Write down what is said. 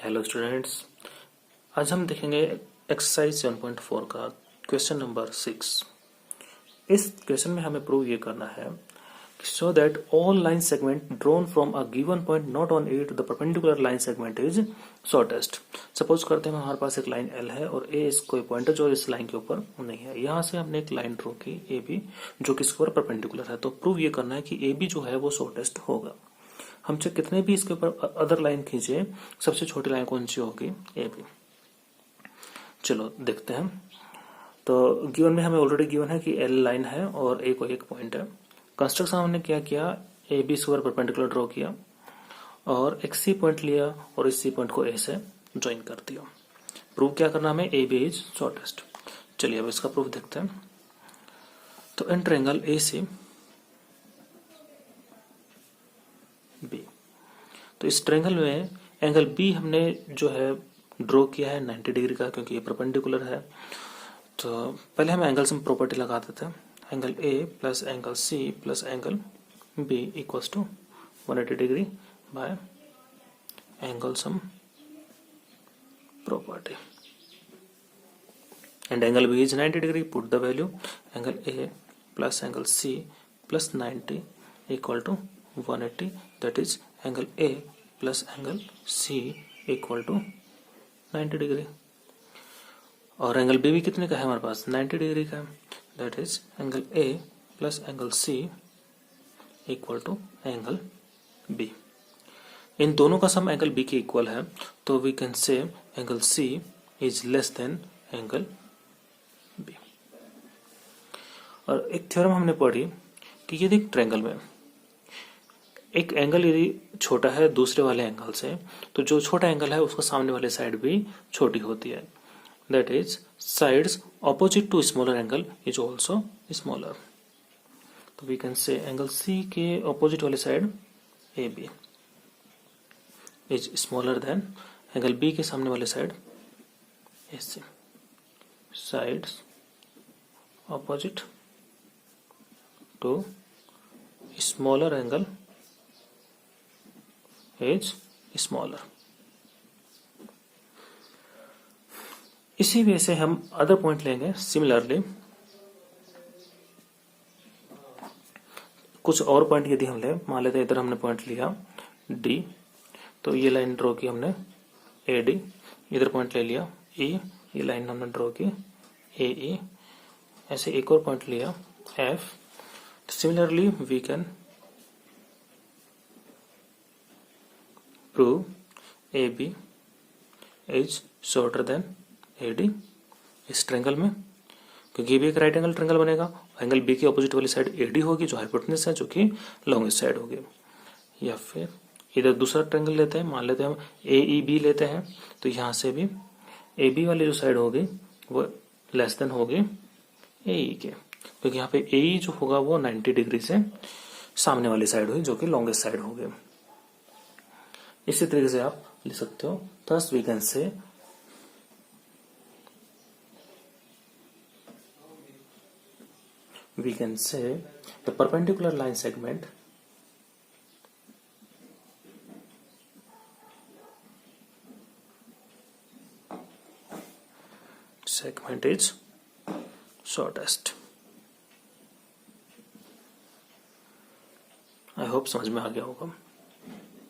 Hello students, आज हम देखेंगे एक्सरसाइज 7.4 का क्वेश्चन नंबर 6। इस क्वेश्चन में हमें प्रूव ये करना है कि show that all line segment drawn from a given point not on it the perpendicular line segment is shortest. Suppose करते हैं हमारे पास एक लाइन एल है और ए इस कोई पॉइंट है जो इस लाइन के ऊपर नहीं है। यहाँ से हमने एक लाइन ड्रॉ की ए बी जो कि इसके ऊपर परपेंडिकुलर है, तो प्रूव ये करना है कि ए बी जो है वो शॉर्टेस्ट होगा। हम चाहे कितने भी इसके ऊपर अदर लाइन खींचे, सबसे छोटी लाइन कौन सी होगी? A B. चलो देखते हैं। तो गिवन में हमें ऑलरेडी गिवन है कि एल लाइन है और ए को एक पॉइंट है। कंस्ट्रक्शन हमने क्या किया, ए बी इसके ऊपर परपेंडिकुलर ड्रॉ किया और एक सी पॉइंट लिया और इस सी पॉइंट को ए से ज्वाइन कर दिया। प्रूव क्या करना हमें, ए बी इज शॉर्टेस्ट। चलिए अब इसका प्रूफ देखते हैं। तो in triangle A C B, तो इस ट्रायंगल में एंगल बी हमने जो है ड्रॉ किया है 90 डिग्री का, क्योंकि ये परपेंडिकुलर है। तो पहले हम एंगल सम प्रॉपर्टी लगा देते हैं। Angle A plus angle C plus angle B equals to 180 degree by angle sum property, and angle B is 90 degree. Put the value angle A plus angle C plus 90 equal to 180, that is angle A plus angle C equal to 90 degree. और angle B भी कितने का है हमारे पास? 90 degree का, that is angle A plus angle C equal to angle B. इन दोनों का सम एंगल बी के इक्वल है, तो we can say angle C is less than angle B. और एक थ्योरम हमने पढ़ी कि यदि एक ट्रायंगल में एक एंगल यदि छोटा है दूसरे वाले एंगल से, तो जो छोटा एंगल है उसका सामने वाले साइड भी छोटी होती है। That is sides opposite to smaller angle is also smaller. तो we can say angle C के ऑपोजिट वाले side A B is smaller than angle B के सामने वाले side A C. Sides opposite to smaller angle is smaller. इसी way से हम other point लेंगे। सिमिलरली कुछ और पॉइंट यदि हम ले, मान लेते हैं इधर हमने पॉइंट लिया डी, तो ये लाइन ड्रॉ की हमने ए डी, इधर पॉइंट ले लिया ई, ये लाइन हमने ड्रॉ की ए ई, ऐसे एक और पॉइंट लिया F. Similarly we can prove A B is shorter than A D इस ट्रायंगल में, क्योंकि ये भी एक राइट एंगल ट्रायंगल बनेगा। एंगल बी की ऑपोजिट वाली साइड ए डी होगी जो हाइपोटेन्यूस है, जो कि लॉन्गेस्ट साइड होगी। या फिर इधर दूसरा ट्रायंगल लेते हैं, मान लेते हैं हम ए ई बी लेते हैं, तो यहाँ से भी ए बी वाली जो साइड होगी वो लेस देन होगी ए ई के, क्योंकि यहाँ पे ए ई जो होगा वो 90 डिग्री से सामने वाली साइड होगी जो कि लॉन्गेस्ट साइड होगी। इसी तरीके से आप लिख सकते हो। Thus we can say the perpendicular line segment is shortest। I hope समझ में आ गया होगा।